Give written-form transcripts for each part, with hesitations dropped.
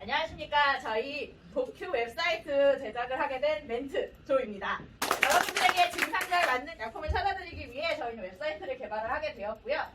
안녕하십니까. 저희 도큐 웹사이트 제작을 하게 된 멘트 조입니다. 여러분들에게 증상에 맞는 약품을 찾아드리기 위해 저희는 웹사이트를 개발을 하게 되었고요.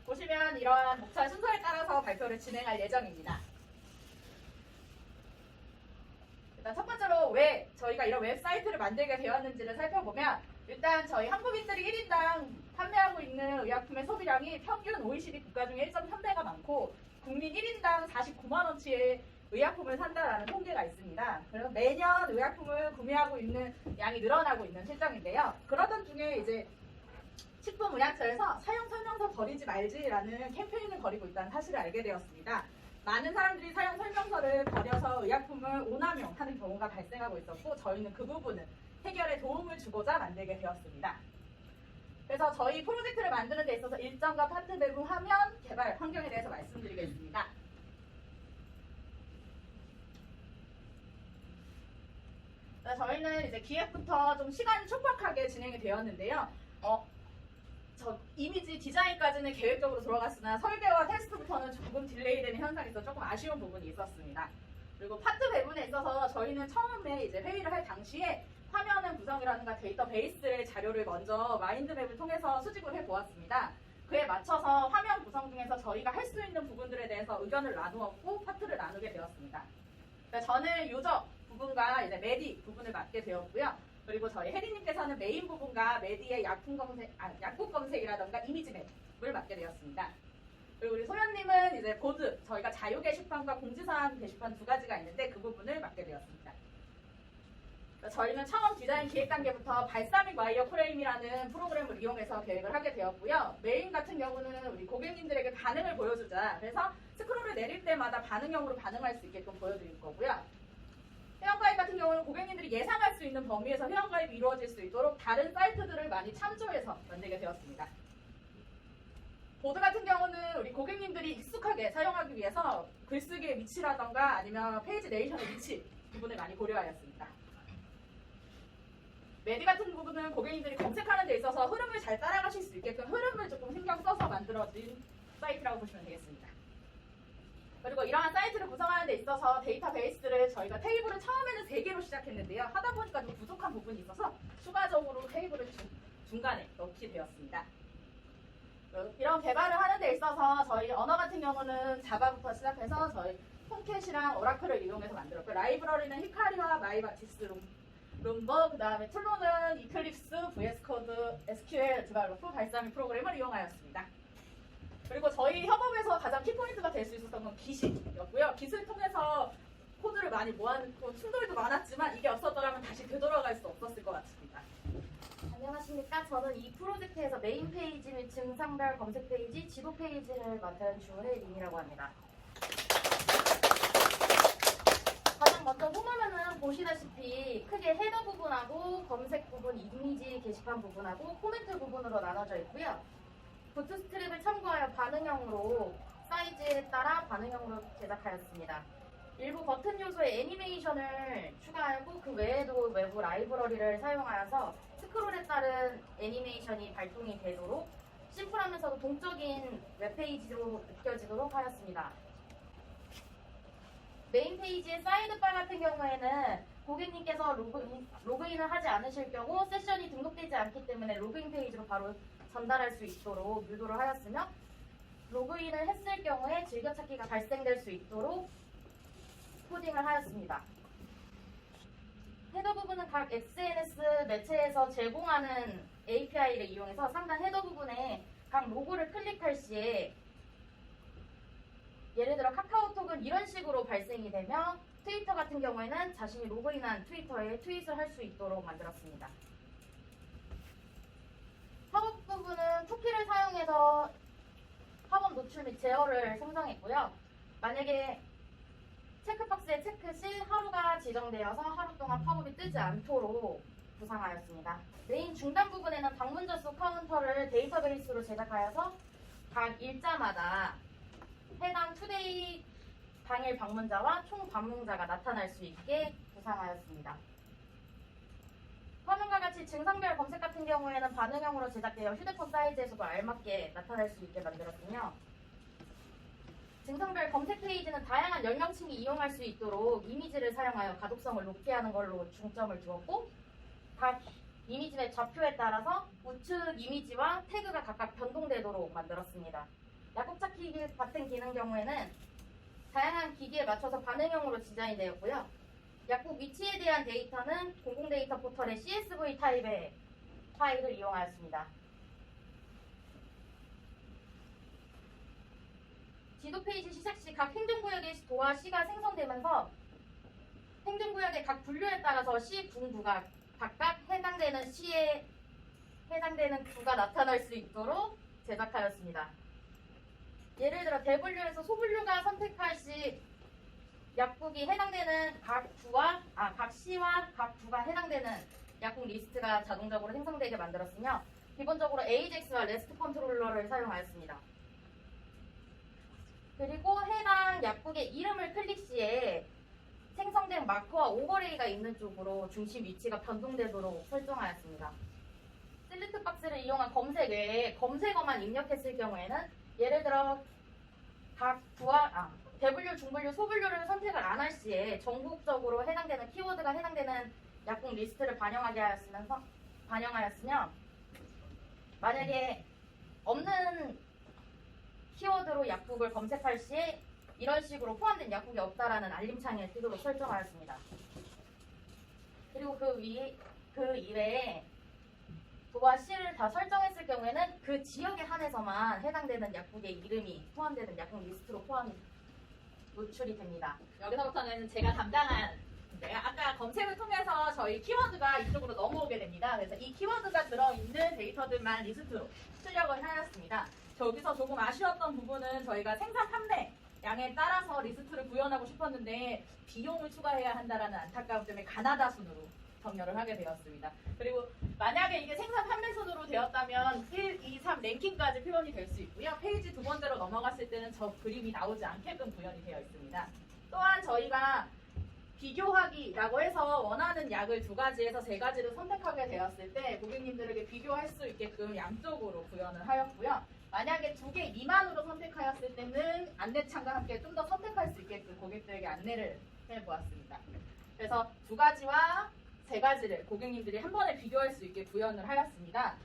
보시면 이러한 목차 순서에 따라서 발표를 진행할 예정입니다. 일단 첫 번째로 왜 저희가 이런 웹사이트를 만들게 되었는지를 살펴보면, 일단 저희 한국인들이 1인당 판매하고 있는 의약품의 소비량이 평균 OECD 국가 중에 1.3배가 많고, 국민 1인당 49만원치의 의약품을 산다라는 통계가 있습니다. 그래서 매년 의약품을 구매하고 있는 양이 늘어나고 있는 실정인데요. 그러던 중에 이제 식품의약처에서 사용설명서 버리지 말지라는 캠페인을 벌이고 있다는 사실을 알게 되었습니다. 많은 사람들이 사용설명서를 버려서 의약품을 오남용하는 경우가 발생하고 있었고, 저희는 그 부분을 해결에 도움을 주고자 만들게 되었습니다. 그래서 저희 프로젝트를 만드는 데 있어서 일정과 파트 배분 화면 개발 환경에 대해서 말씀드리겠습니다. 저희는 이제 기획부터 좀 시간이 촉박하게 진행이 되었는데요. 저 이미지 디자인까지는 계획적으로 들어갔으나 설계와 테스트부터는 조금 딜레이되는 현상이 있어서 조금 아쉬운 부분이 있었습니다. 그리고 파트 배분에 있어서 저희는 처음에 이제 회의를 할 당시에 화면 구성이라든가 데이터베이스의 자료를 먼저 마인드맵을 통해서 수집을 해보았습니다. 그에 맞춰서 화면 구성 중에서 저희가 할 수 있는 부분들에 대해서 의견을 나누었고 파트를 나누게 되었습니다. 저는 유저 부분과 이제 메디 부분을 맡게 되었고요. 그리고 저희 혜리님께서는 메인 부분과 메디의 약국 검색이라든가 이미지 맵을 맡게 되었습니다. 그리고 우리 소연님은 이제 보드, 저희가 자유 게시판과 공지사항 게시판 두 가지가 있는데 그 부분을 맡게 되었습니다. 저희는 처음 디자인 기획 단계부터 발사믹 와이어 프레임이라는 프로그램을 이용해서 계획을 하게 되었고요. 메인 같은 경우는 우리 고객님들에게 반응을 보여주자. 그래서 스크롤을 내릴 때마다 반응형으로 반응할 수 있게끔 보여드릴 거고요. 회원가입 같은 경우는 고객님들이 예상할 수 있는 범위에서 회원가입이 이루어질 수 있도록 다른 사이트들을 많이 참조해서 만들게 되었습니다. 보드 같은 경우는 우리 고객님들이 익숙하게 사용하기 위해서 글쓰기의 위치라던가 아니면 페이지 내리션의 위치 부분을 많이 고려하였습니다. 메디 같은 부분은 고객님들이 검색하는 데 있어서 흐름을 잘 따라가실 수 있게끔 흐름을 조금 신경 써서 만들어진 사이트라고 보시면 되겠습니다. 그리고 이러한 사이트를 구성하는 데 있어서 데이터베이스를 저희가 테이블을 처음에는 3개로 시작했는데요. 하다 보니까 좀 부족한 부분이 있어서 추가적으로 테이블을 중간에 넣게 되었습니다. 이런 개발을 하는 데 있어서 저희 언어 같은 경우는 자바부터 시작해서 저희 톰캣이랑 오라클을 이용해서 만들었고요. 라이브러리는 히카리와 마이바티스 룸버, 그 다음에 툴로는 이클립스, VS코드, SQL 디벨로프, 발사믹 프로그램을 이용하였습니다. 그리고 저희 협업에서 가장 키포인트가 될 수 있었던 건 기식이었고요. 기술을 통해서 코드를 많이 모아놓고 충돌도 많았지만 이게 없었더라면 다시 되돌아갈 수 없었을 것 같습니다. 안녕하십니까. 저는 이 프로젝트에서 메인 페이지 및 증상별 검색 페이지, 지도 페이지를 맡은 주혜린이라고 합니다. 가장 먼저 호화면은 보시다시피 크게 헤더 부분하고 검색 부분, 이미지 게시판 부분하고 코멘트 부분으로 나눠져 있고요. 부트스트랩을 참고하여 반응형으로 사이즈에 따라 반응형으로 제작하였습니다. 일부 버튼 요소의 애니메이션을 추가하고 그 외에도 외부 라이브러리를 사용하여서 스크롤에 따른 애니메이션이 발동이 되도록 심플하면서도 동적인 웹페이지로 느껴지도록 하였습니다. 메인 페이지의 사이드바 같은 경우에는 고객님께서 로그인을 하지 않으실 경우 세션이 등록되지 않기 때문에 로그인 페이지로 바로 전달할 수 있도록 유도를 하였으며, 로그인을 했을 경우에 즐겨찾기가 발생될 수 있도록 코딩을 하였습니다. 헤더 부분은 각 SNS 매체에서 제공하는 API를 이용해서 상단 헤더 부분에 각 로고를 클릭할 시에 예를 들어 카카오톡은 이런 식으로 발생이 되며, 트위터 같은 경우에는 자신이 로그인한 트위터에 트윗을 할 수 있도록 만들었습니다. 팝업 부분은 쿠키를 사용해서 팝업 노출 및 제어를 생성했고요. 만약에 체크박스에 체크 시 하루가 지정되어서 하루 동안 팝업이 뜨지 않도록 구상하였습니다. 메인 중간 부분에는 방문자 수 카운터를 데이터베이스로 제작하여서 각 일자마다 해당 투데이 당일 방문자와 총 방문자가 나타날 수 있게 구상하였습니다. 화면과 같이 증상별 검색 같은 경우에는 반응형으로 제작되어 휴대폰 사이즈에서도 알맞게 나타날 수 있게 만들었으며, 증상별 검색 페이지는 다양한 연령층이 이용할 수 있도록 이미지를 사용하여 가독성을 높게 하는 걸로 중점을 두었고, 각 이미지의 좌표에 따라서 우측 이미지와 태그가 각각 변동되도록 만들었습니다. 약국 찾기 같은 기능 경우에는 다양한 기기에 맞춰서 반응형으로 디자인되었고요. 약국 위치에 대한 데이터는 공공데이터 포털의 CSV 타입의 파일을 이용하였습니다. 지도 페이지 시작 시 각 행정구역의 도와 시가 생성되면서 행정구역의 각 분류에 따라서 시, 군, 구가 각각 해당되는 시에 해당되는 구가 나타날 수 있도록 제작하였습니다. 예를 들어 대분류에서 소분류가 선택할 시 약국이 해당되는 각 시와 각 구가 해당되는 약국 리스트가 자동적으로 생성되게 만들었으며, 기본적으로 AJAX와 REST 컨트롤러를 사용하였습니다. 그리고 해당 약국의 이름을 클릭 시에 생성된 마커와 오버레이가 있는 쪽으로 중심 위치가 변동되도록 설정하였습니다. 셀렉트 박스를 이용한 검색 외에 검색어만 입력했을 경우에는, 예를 들어 각 대분류, 중분류, 소분류를 선택을 안 할 시에 전국적으로 해당되는 키워드가 해당되는 약국 리스트를 반영하였으며, 만약에 없는 키워드로 약국을 검색할 시에 이런 식으로 포함된 약국이 없다라는 알림창을 뜨도록 설정하였습니다. 그리고 그 이외에 도와 시를 다 설정했을 경우에는 그 지역에 한해서만 해당되는 약국의 이름이 포함되는 약국 리스트로 노출이 됩니다. 여기서부터는 제가 담당한 아까 검색을 통해서 저희 키워드가 이쪽으로 넘어오게 됩니다. 그래서 이 키워드가 들어있는 데이터들만 리스트로 출력을 하였습니다. 여기서 조금 아쉬웠던 부분은 저희가 생산 판매 양에 따라서 리스트를 구현하고 싶었는데 비용을 추가해야 한다는 안타까움 때문에 가나다 순으로 정렬을 하게 되었습니다. 그리고 만약에 이게 생산 판매 순으로 되었다면 1, 2, 3 랭킹까지 표현이 될 수 있고요. 페이지 두 번째로 넘어갔을 때는 저 그림이 나오지 않게끔 구현이 되어 있습니다. 또한 저희가 비교하기라고 해서 원하는 약을 2가지에서 3가지를 선택하게 되었을 때 고객님들에게 비교할 수 있게끔 양쪽으로 구현을 하였고요. 만약에 2개 미만으로 선택하였을 때는 안내창과 함께 좀 더 선택할 수 있게끔 고객들에게 안내를 해보았습니다. 그래서 2가지와 3가지를 고객님들이 한 번에 비교할 수 있게 구현을 하였습니다.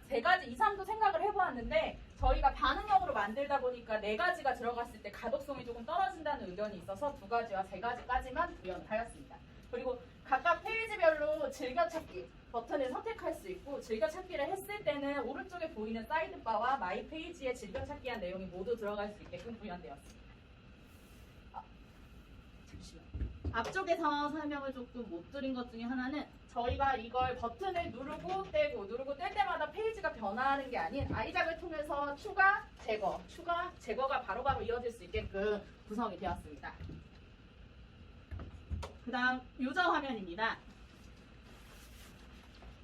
3가지 이상도 생각을 해보았는데 저희가 반응형으로 만들다 보니까 4가지가 들어갔을 때 가독성이 조금 떨어진다는 의견이 있어서 2가지와 3가지까지만 구현을 하였습니다. 그리고 각각 페이지별로 즐겨찾기 버튼을 선택할 수 있고, 즐겨찾기를 했을 때는 오른쪽에 보이는 사이드바와 마이 페이지에 즐겨찾기한 내용이 모두 들어갈 수 있게끔 구현되었습니다. 잠시만. 앞쪽에서 설명을 조금 못 드린 것 중에 하나는 저희가 이걸 버튼을 누르고 떼고 누르고 뗄 때마다 페이지가 변화하는 게 아닌 아이작을 통해서 추가, 제거가 바로바로 이어질 수 있게끔 구성이 되었습니다. 그 다음 유저 화면입니다.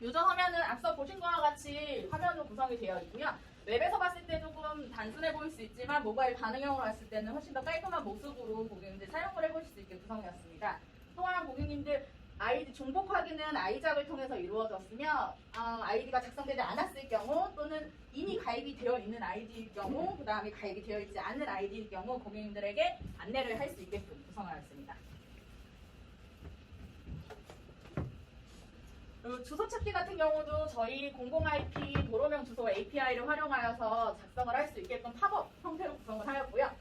유저 화면은 앞서 보신 것과 같이 화면으로 구성이 되어 있고요. 웹에서 봤을 때 조금 단순해 보일 수 있지만 모바일 반응형으로 봤을 때는 훨씬 더 깔끔한 모습으로 고객님들 사용을 해보실 수 있게 구성되었습니다. 또한 고객님들 아이디 중복 확인은 아이작을 통해서 이루어졌으며, 아이디가 작성되지 않았을 경우 또는 이미 가입이 되어 있는 아이디일 경우, 그 다음에 가입이 되어 있지 않은 아이디일 경우 고객님들에게 안내를 할 수 있게끔 구성하였습니다. 그리고 주소 찾기 같은 경우도 저희 공공 IP 도로명 주소 API를 활용하여서 작성을 할 수 있게끔 팝업 형태로 구성을 하였고요.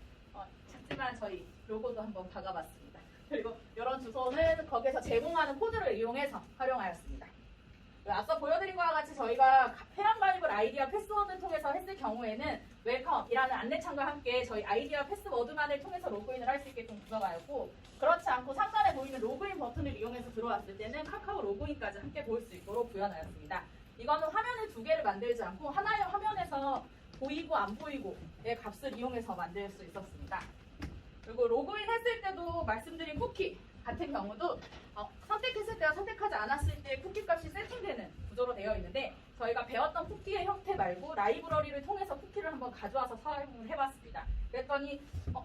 작지만 저희 로고도 한번 박아봤습니다. 그리고 이런 주소는 거기서 제공하는 코드를 이용해서 활용하였습니다. 앞서 보여드린 것과 같이 저희가 회원 가입을 아이디와 패스워드를 통해서 했을 경우에는 웰컴이라는 안내창과 함께 저희 아이디와 패스워드만을 통해서 로그인을 할 수 있게끔 구성하였고, 그렇지 않고 상단에 보이는 로그인 버튼을 이용해서 들어왔을 때는 카카오 로그인까지 함께 볼 수 있도록 구현하였습니다. 이거는 화면을 2개를 만들지 않고 하나의 화면에서 보이고 안 보이고의 값을 이용해서 만들 수 있었습니다. 그리고 로그인 했을 때도 말씀드린 쿠키 같은 경우도 선택했을 때와 선택하지 않았을 때 쿠키 값이 세팅되는 구조로 되어 있는데, 저희가 배웠던 쿠키의 형태 말고 라이브러리를 통해서 쿠키를 한번 가져와서 사용을 해봤습니다. 그랬더니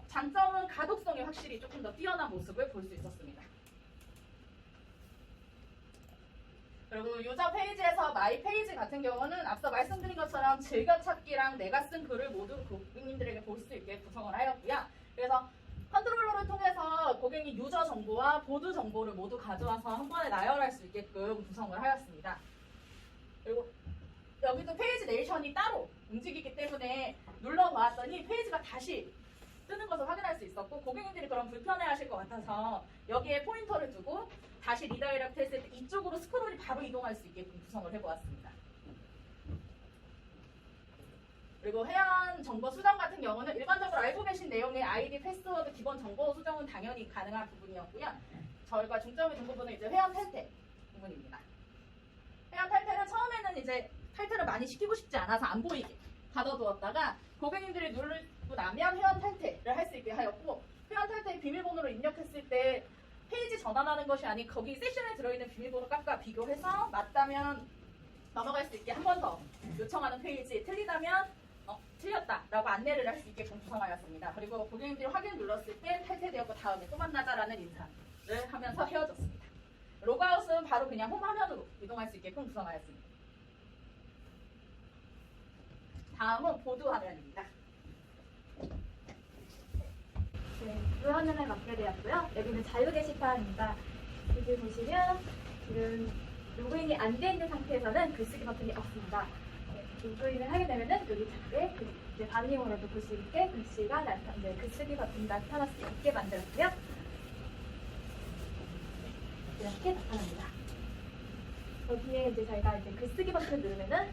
장점은 가독성이 확실히 조금 더 뛰어난 모습을 볼 수 있었습니다. 그리고 유저 페이지에서 마이 페이지 같은 경우는 앞서 말씀드린 것처럼 즐겨찾기랑 내가 쓴 글을 모두 고객님들에게 볼 수 있게 구성을 하였고요. 그래서 컨트롤러를 통해서 고객이 유저 정보와 보드 정보를 모두 가져와서 한 번에 나열할 수 있게끔 구성을 하였습니다. 그리고 여기도 페이지 내이션이 따로 움직이기 때문에 눌러보았더니 페이지가 다시 뜨는 것을 확인할 수 있었고, 고객님들이 그럼 불편해하실 것 같아서 여기에 포인터를 두고 다시 리다이렉트 했을 때 이쪽으로 스크롤이 바로 이동할 수 있게끔 구성을 해보았습니다. 그리고 회원 정보 수정 같은 경우는 일반적으로 알고 계신 내용의 아이디, 패스워드, 기본 정보 수정은 당연히 가능한 부분이었고요. 저희가 중점을 둔 부분은 이제 회원 탈퇴 부분입니다. 회원 탈퇴는 처음에는 이제 탈퇴를 많이 시키고 싶지 않아서 안 보이게 가둬두었다가 고객님들이 누르고 나면 회원 탈퇴를 할 수 있게 하였고, 회원 탈퇴 비밀번호를 입력했을 때 페이지 전환하는 것이 아닌 거기 세션에 들어있는 비밀번호 값과 비교해서 맞다면 넘어갈 수 있게 한 번 더 요청하는 페이지, 틀리다면 틀렸다라고 안내를 할 수 있게끔 구성하였습니다. 그리고 고객님들이 확인 눌렀을 때 탈퇴되었고 다음에 또 만나자라는 인사를 하면서 헤어졌습니다. 로그아웃은 바로 그냥 홈 화면으로 이동할 수 있게끔 구성하였습니다. 다음은 보드 화면입니다. 네, 그 화면을 맡게 되었고요. 여기는 자유 게시판입니다. 여기 보시면 지금 로그인이 안 돼 있는 상태에서는 글쓰기 버튼이 없습니다. 네, 로그인을 하게 되면은 여기 작게 이제 반응으로도 볼 수 있게 글씨가 글쓰기 버튼이 나타날 수 있게 만들었고요. 이렇게 나타납니다. 여기에 이제 저희가 이제 글쓰기 버튼 누르면은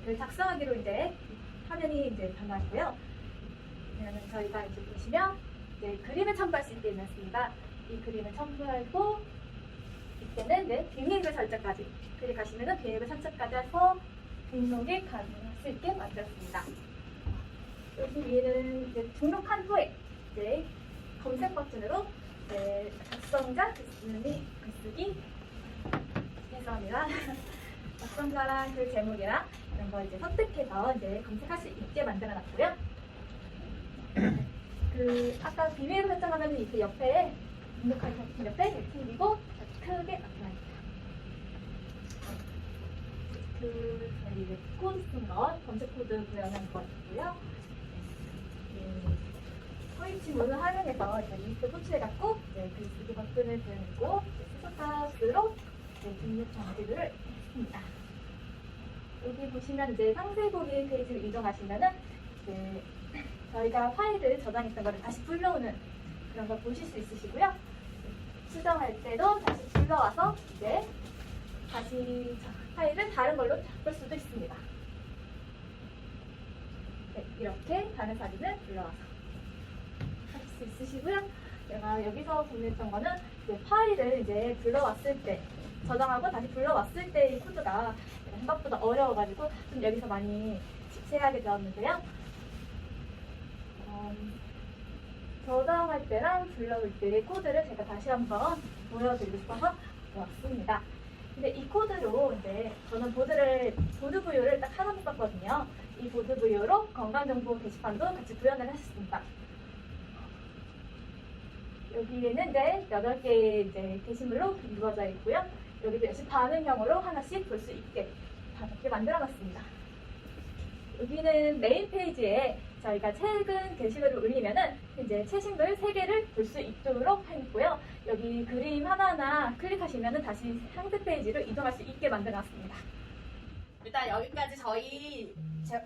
글 작성하기로 이제 화면이 이제 변화했고요. 그러면 저희가 이제 보시면 그림을 첨부할 수 있게 해놨습니다. 이 그림을 첨부하고 이때는 비밀글 설정까지 클릭하시면은 비밀글 설정까지 해서 등록이 가능할 수 있게 만들었습니다. 여기 위에는 이제 등록한 후에 검색 버튼으로 작성자 글쓰기 죄송합니다. 작성자랑 그 제목이랑 이런 거 이제 선택해서 검색할 수 있게 만들어놨고요. 아까 비밀 설정하면 이렇게 옆에 등록할 버튼 옆에 생기고 크게 나타납니다. 저희 코드 쓴 것, 검색 코드 구현한 것 있고요. 서이치문을 활용해서 리스트 호출해갖고 글쓰기 버튼을 누르고 스타트로 등록 정지를 했습니다. 여기 보시면 상세 보기 페이지를 이동하시면은 저희가 파일을 저장했던 것을 다시 불러오는 그런 걸 보실 수 있으시고요. 수정할 때도 다시 불러와서 다시 파일을 다른 걸로 바꿀 수도 있습니다. 이렇게 다른 사진을 불러와서 하실 수 있으시고요. 제가 여기서 보냈던 거는 파일을 불러왔을 때 저장하고 다시 불러왔을 때의 코드가 생각보다 어려워가지고 좀 여기서 많이 집중하게 되었는데요. 저장할 때랑 불러올 때의 코드를 제가 다시 한번 보여드리고 싶어서 왔습니다. 근데 이 코드로 저는 보드 부유를 딱 하나 썼거든요. 이 보드 부유로 건강정보 게시판도 같이 구현을 했습니다. 여기에는 8개의 게시물로 이루어져 있고요. 여기도 역시 반응형으로 하나씩 볼 수 있게 5개 만들어놨습니다. 여기는 메인 페이지에 저희가 최근 게시글을 올리면은 최신글 3개를 볼 수 있도록 했고요. 여기 그림 하나하나 클릭하시면은 다시 상세 페이지로 이동할 수 있게 만들어놨습니다. 일단 여기까지 저희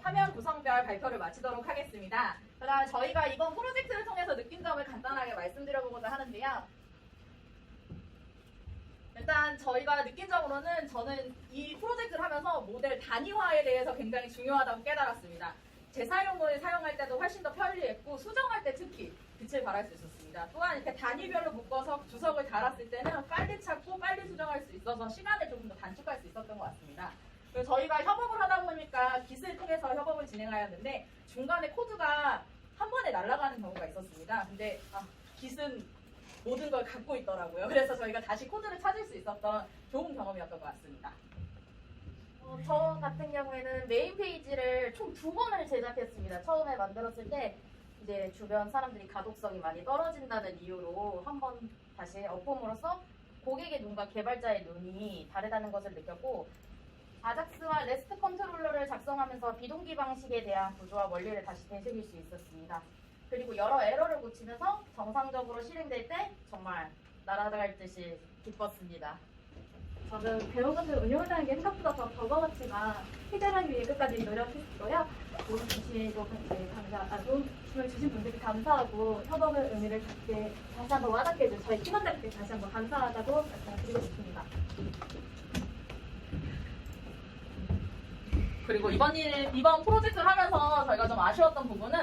화면 구성별 발표를 마치도록 하겠습니다. 그다음 저희가 이번 프로젝트를 통해서 느낀 점을 간단하게 말씀드려보고자 하는데요. 일단 저희가 느낀 점으로는 저는 이 프로젝트를 하면서 모델 단위화에 대해서 굉장히 중요하다고 깨달았습니다. 재사용을 사용할 때도 훨씬 더 편리했고 수정할 때 특히 빛을 발할 수 있었습니다. 또한 이렇게 단위별로 묶어서 주석을 달았을 때는 빨리 찾고 빨리 수정할 수 있어서 시간을 조금 더 단축할 수 있었던 것 같습니다. 그리고 저희가 협업을 하다 보니까 깃을 통해서 협업을 진행하였는데 중간에 코드가 한 번에 날아가는 경우가 있었습니다. 근데 깃은 모든 걸 갖고 있더라고요. 그래서 저희가 다시 코드를 찾을 수 있었던 좋은 경험이었던 것 같습니다. 저 같은 경우에는 메인 페이지를 총 2번을 제작했습니다. 처음에 만들었을 때 주변 사람들이 가독성이 많이 떨어진다는 이유로 한번 다시 업봄으로써 고객의 눈과 개발자의 눈이 다르다는 것을 느꼈고, 아작스와 레스트 컨트롤러를 작성하면서 비동기 방식에 대한 구조와 원리를 다시 되새길 수 있었습니다. 그리고 여러 에러를 고치면서 정상적으로 실행될 때 정말 날아갈 듯이 기뻤습니다. 저는 배운 것을 응용한다는 게 생각보다 더 버거웠지만 해결하기 위해 끝까지 노력했고요. 도움 주시고 도움을 주신 분들께 감사하고 협업의 의미를 갖게 다시 한번 와닿게 해준 저희 팀원들께 다시 한번 감사하다고 말씀드리고 싶습니다. 그리고 이번 프로젝트를 하면서 저희가 좀 아쉬웠던 부분은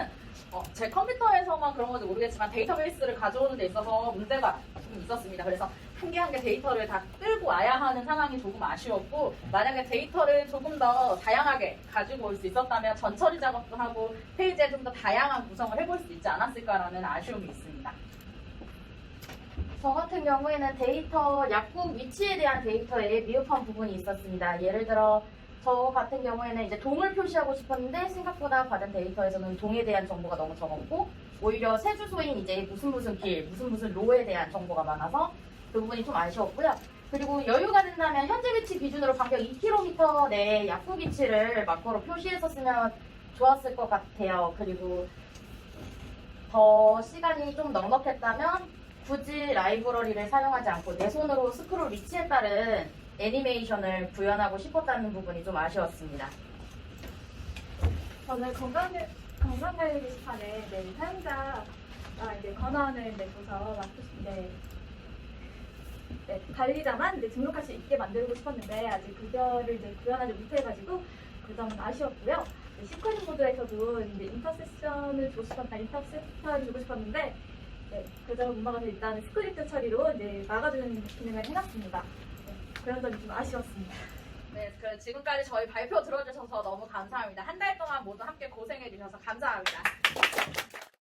제 컴퓨터에서만 그런 건지 모르겠지만 데이터베이스를 가져오는 데 있어서 문제가 조금 있었습니다. 그래서 한 개 한 개 데이터를 다 끌고 와야 하는 상황이 조금 아쉬웠고, 만약에 데이터를 조금 더 다양하게 가지고 올 수 있었다면 전처리 작업도 하고 페이지에 좀 더 다양한 구성을 해볼 수 있지 않았을까라는 아쉬움이 있습니다. 저 같은 경우에는 데이터 약국 위치에 대한 데이터에 미흡한 부분이 있었습니다. 예를 들어 저 같은 경우에는 이제 동을 표시하고 싶었는데 생각보다 받은 데이터에서는 동에 대한 정보가 너무 적었고, 오히려 새 주소인 이제 무슨 길, 무슨 로에 대한 정보가 많아서 그 부분이 좀 아쉬웠고요. 그리고 여유가 된다면 현재 위치 기준으로 간격 2km 내 약국 위치를 마커로 표시했었으면 좋았을 것 같아요. 그리고 더 시간이 좀 넉넉했다면 굳이 라이브러리를 사용하지 않고 내 손으로 스크롤 위치에 따른 애니메이션을 구현하고 싶었다는 부분이 좀 아쉬웠습니다. 저는 건강관리 게시판에 사용자가 이제 권한을 줘서 관리자만 등록할 수 있게 만들고 싶었는데 아직 그거를 구현하지 못해가지고 그 점은 아쉬웠고요. 시크릿 모드에서도 이제 인터셉션을 주고 싶었는데 그 점을 못 막아서 일단 스크립트 처리로 막아주는 기능을 해놨습니다. 그런 점이 좀 아쉬웠습니다. 네, 지금까지 저희 발표 들어주셔서 너무 감사합니다. 한 달 동안 모두 함께 고생해주셔서 감사합니다.